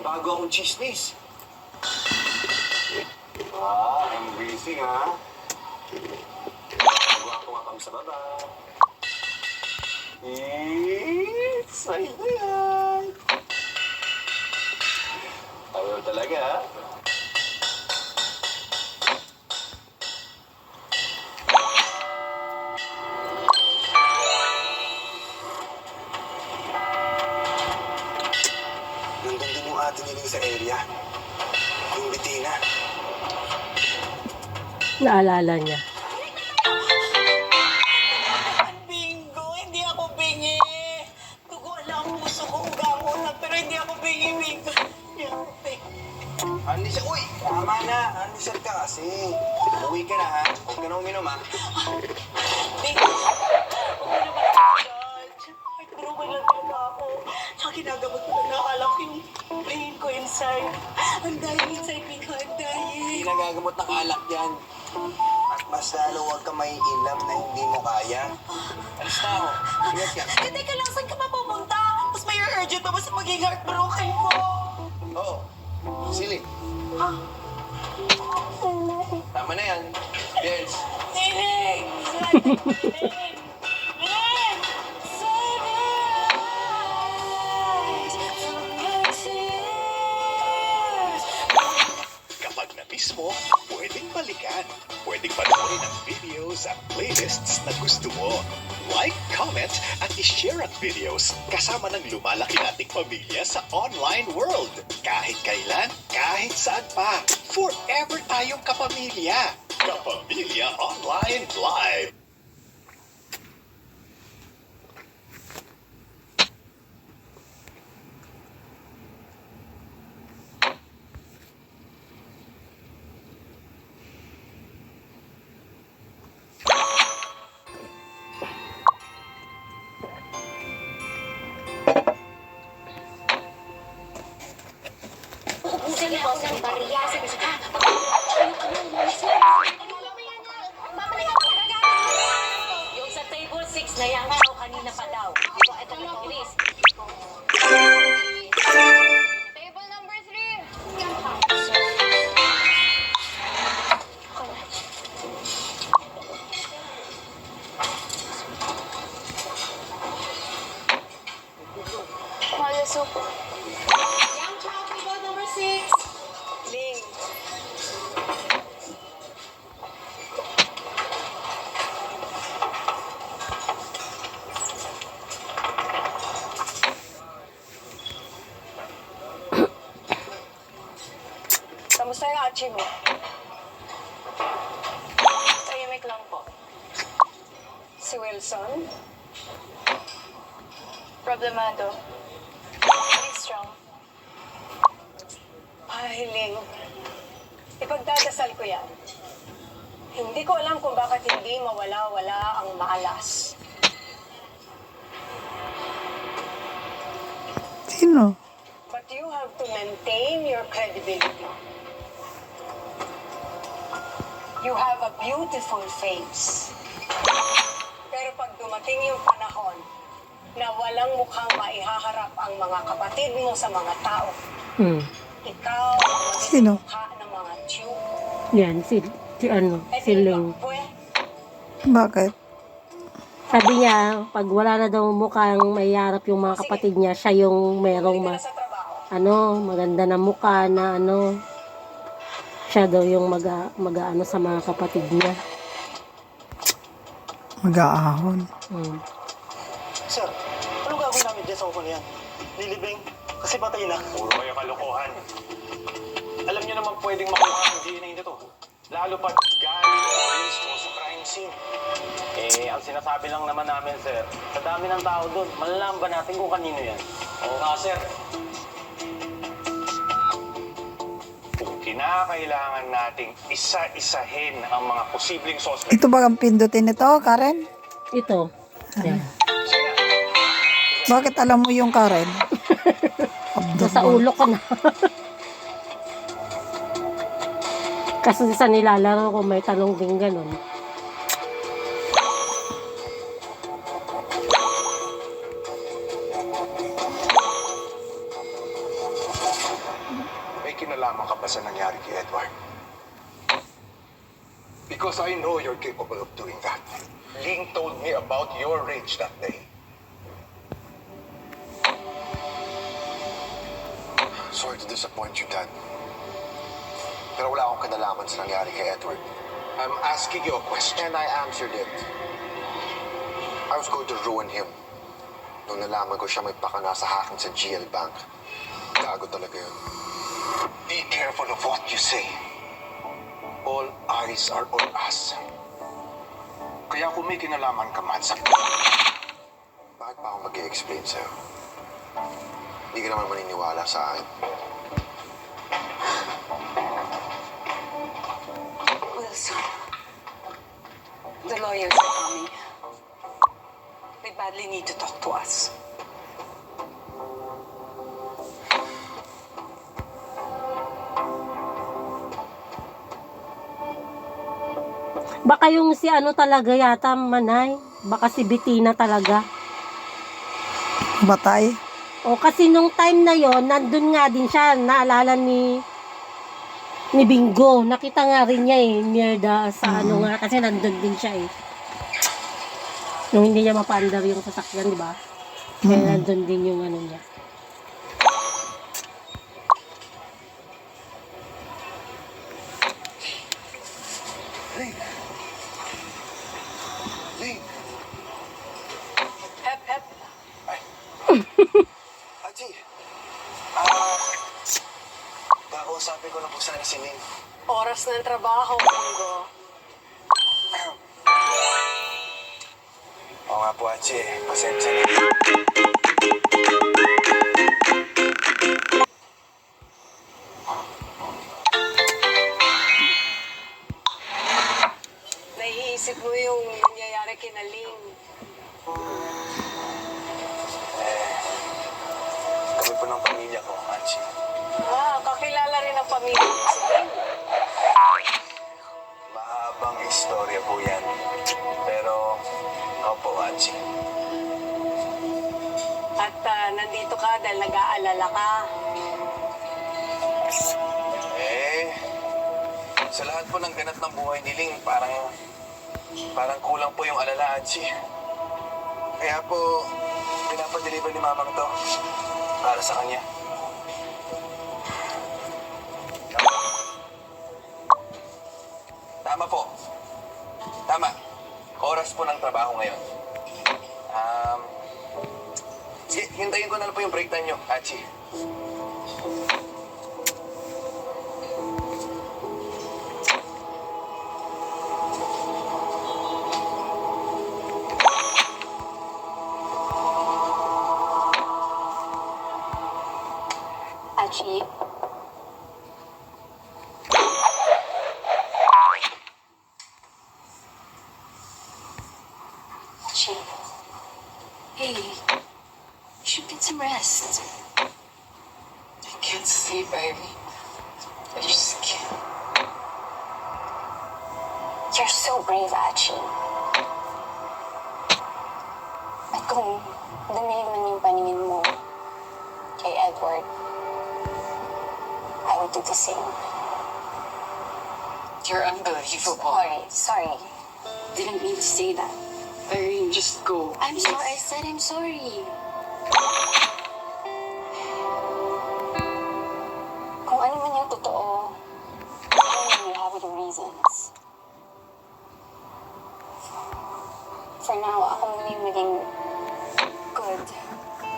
bago akong chismis. I'm busy, ha? Bago ako nga sa baba. Sa'yo na yan. Ayaw talaga, ha? Nandun din yung ate niling sa area. Yung Bettina. Naalala niya. Bingo, hindi ako bingi. Dugo lang ang puso ko, uga lang, pero hindi ako bingi, Bingo. Andy siya, uy! Tama na, Andy siya ka kasi. Uwi ka na, ha? Huwag ka na uminom, ha? Bingo, huwag mo naman, George. Ay, puro ko lang talaga ako. Tsaka ginagamot ko lang nakalak yung pain ko inside. Ang dying inside, Bingo, ang dying. Hindi nagagamot ng alak yan. At mas lalo huwag ka may ilam na hindi mo kaya. Alis na ako. Ingat ka. Eh, teka lang, saan ka pa pupunta? Mas may urgent pa ba sa maging heartbroken ko? Oo. Silip. Tama na yan. Yes. Nining! Nining! Nining! Kapag na-miss mo, pwedeng balikan. Pwedeng panoorin ang videos at playlists na gusto mo. Like, comment, at i-share ang videos kasama ng lumalaki nating pamilya sa online world. Kahit kailan, kahit saan pa. Forever tayong kapamilya. Kapamilya Online Live. Sige po, ng bariya. Sige, sige. Yung sa table 6 na yan, daw kanina pa daw. Ito na, bilis. Table number 3. Maya soup. Young child, table number 6. Ling. Kamusta yung achi mo? Tahimik lang po. Si Wilson? Problemado. Very strong. Ay, Ling. Ipagdadasal ko yan. Hindi ko alam kung bakit hindi mawala-wala ang malas. Sino? But you have to maintain your credibility. You have a beautiful face. Pero pag dumating yung panahon na walang mukhang maihaharap ang mga kapatid mo sa mga tao, ikaw ang Sino? mukha ng mga tiyup. Yan, si Eh, Ling. Bakit? Sabi niya, pag wala na daw mukhang may harap yung mga kapatid niya, siya yung merong Sa trabaho. maganda na mukha na siya daw yung mag-ano sa mga kapatid niya. Mag-aahon. Sir, anong gagawin namin dyan sa upo na yan? Lilibing? Kasi patay na. Puro kayo kalokohan. Alam niyo naman pwedeng makuha ang DNA nito. Lalo pa galing mismo sa crime scene. Ang sinasabi lang naman namin, sir, sa dami ng tao doon, malalaman ba natin kung kanino yan? Oo nga, sir. Kung kinakailangan nating isa-isahin ang mga posibleng suspect. Ito ba ang pindutin nito, Karen? Ito. Yan. Bakit alam mo yung Karen? Nasa ulo ko na. Kasi sa nilalaro ko may tanong din ganun. kinalaman ka ba sa nangyari kay Edward? Because I know you're capable of doing that. Ling told me about your rage that day. Sorry to disappoint you, Dad. Pero wala akong kinalaman sa nangyari kay Edward. I'm asking you a question. And I answered it. I was going to ruin him. Nung nalaman ko siya may pakana sa hacking sa GL Bank. Gago talaga yun. Be careful of what you say. All eyes are on us. Kaya kung may kinalaman ka man sa... Bakit pa ako mag-i-explain sa'yo? Hindi ka naman maniniwala sa akin. Wilson, the lawyers are coming. They badly need to talk to us. Baka yung si ano talaga yata, Manay. Baka si Bettina talaga. Batay. O kasi nung time na yon nandun nga din siya. Naalala ni Bingo. Nakita nga rin niya near the, sa ano nga. Kasi nandun din siya Nung hindi niya mapaandar yung sasakyan, di ba? Kaya nandun din yung ano niya. Hep, hep. Ati, kakausapin ko na po sana si Ling. Oras ng trabaho, Bingo. Oo nga po, Achi. Pasensya na. Naiisip mo yung nangyayari kina Ling. Kami po ng pamilya ko, Achi. Kakilala rin ang pamilya mo si Ling. Mahabang istorya po yan. Pero, opo, Achi. At nandito ka dahil nag-aalala ka. Sa lahat po ng ganap ng buhay ni Ling, parang kulang po yung alala, Achi. Kaya po, pinapadeliver ni Mamang to para sa kanya. Tama po. Tama. Oras po ng trabaho ngayon. Sige, hintayin ko na lang po yung break time nyo, Achi. Achi. Achi. Hey, you should get some rest. I can't sleep, Ivy. I just can't. You're so brave, Achi. At kung dumilig man yung paningin mo kay Edward, I would do the same. You're unbelievable. Sorry. Didn't mean to say that. Irene, just go. I'm sorry. I said I'm sorry. Kung ano man yung totoo, you have your reasons. For now, ako muna yung maging good,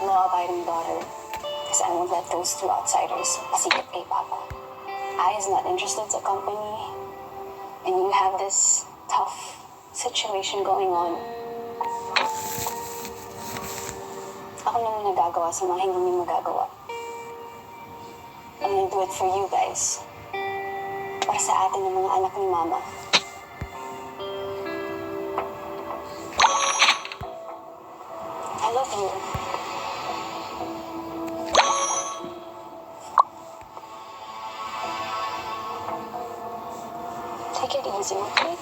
law-abiding daughter. Because I won't let those two outsiders pasikip kay Papa. I is not interested sa company, and you have this tough situation going on. Ako naman nagagawa sa mga hindi niyo magagawa. I'm gonna do it for you guys. Para sa atin ng mga anak ni Mama. I love you. Take it easy, okay?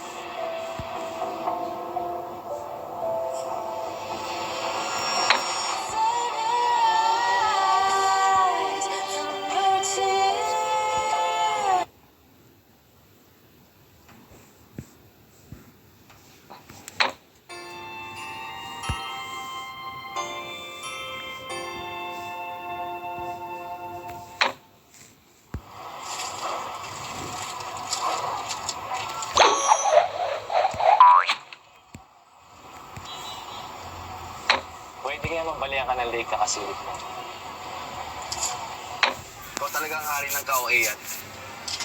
kakasilip mo. Ikaw talagang hari ng ka-OA yan.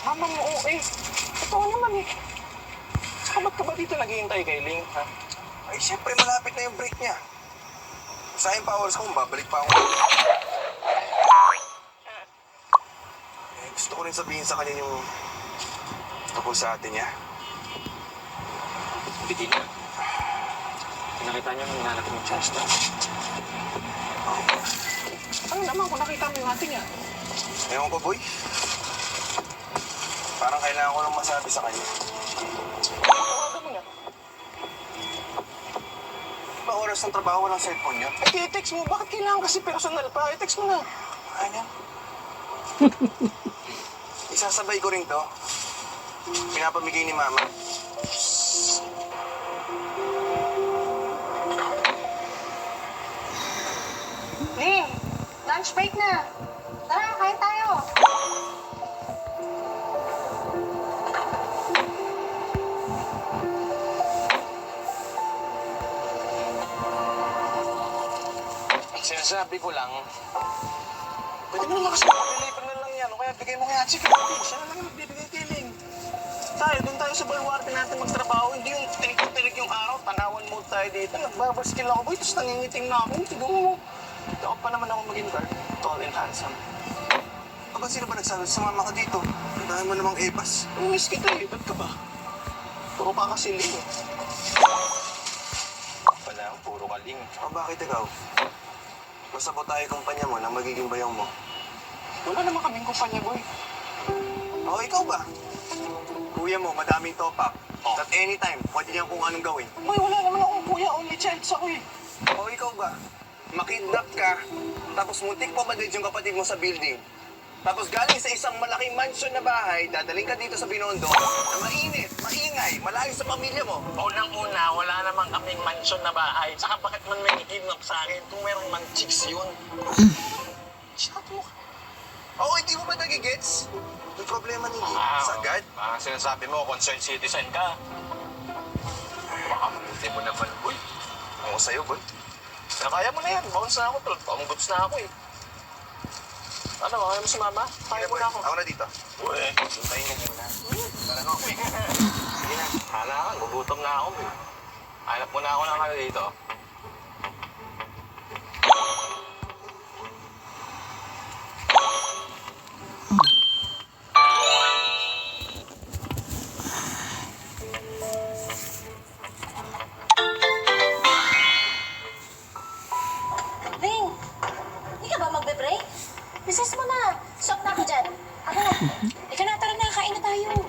Mama mo, eh. Totoo naman eh. Saka ba't ka ba dito naghihintay kay Ling, ha? Ay, syempre, malapit na yung break niya. Sayang pa oras ko, babalik pa ako. Eh, gusto ko rin sabihin sa kanya yung tungkol sa atin niya. Hindi na. Pinakita niyo nung hinanap yung Chester. Ano naman kung nakita mo yung ate niya? Ewan ko, boy. Parang kailangan ko lang masabi sa kanya. Tawagan mo na. Ba oras ng trabaho, walang cellphone niya? Eh, i-text mo. Bakit kailangan kasi personal pa? I-text mo na. Ano? Isasabay ko rin to. Pinapamigay ni Mama. Ling, lunch break na. Tara, kain tayo. Sinasabi ko lang, pwede mo naman kasi makalilipan na lang yan. O kaya bigay mo kay Hachi kay Ling. Siya na lang yung magbibigay kay Ling. Doon tayo sa baluarte natin magtrabaho. Hindi yung tinik-tinik yung araw. Tanawan mo tayo dito. Nagbabaskill ako, boy. Tapos nangingiting na ako. Tignan mo. Ako pa naman ako maging guard. Tall and handsome. Aba, sino ba nagsabi? Sumama ka dito. Dahil mo namang ebas. Miss kita eh. Ba't ka ba? Puro ka kasi Ling. Pala, puro ka Ling. O bakit ikaw? Basta po tayo kumpanya mo na magiging bayang mo. Wala naman kaming kumpanya, boy. O ikaw ba? Kuya mo, madaming top-up. Oh. At anytime, pwede niyan kung anong gawin. Boy, wala naman akong kuya. Only child ako eh. O ikaw ba? Makidnap ka, tapos muntik pa madrid yung kapatid mo sa building. Tapos galing sa isang malaking mansion na bahay, dadaling ka dito sa Binondo, na mainit, maingay, malayo sa pamilya mo. Unang-una, wala naman kaming mansion na bahay. Saka bakit man may kidnap sa akin kung meron man chicks yun? Shut mo ka. Oo, hindi mo ba nagigets? May problema nila. Sagad. Sinasabi mo, concerned citizen ka. Baka mabuti mo naman, boy. Ako sa'yo, boy. Kaya mo na yan. Bounce na ako, tol. Pamugoods na ako eh. Ano, kaya mo si mama? Kaya mo boy. na ako. Ako na dito. Uy, suntayin mo muna. Tara nga, quick. Sige na, hala ka. Gugutom na ako eh. Hanap mo na ako ng ano dito. Ling, hindi ka ba magbe-break? Recess mo na. Stop na ako dyan. Ako na.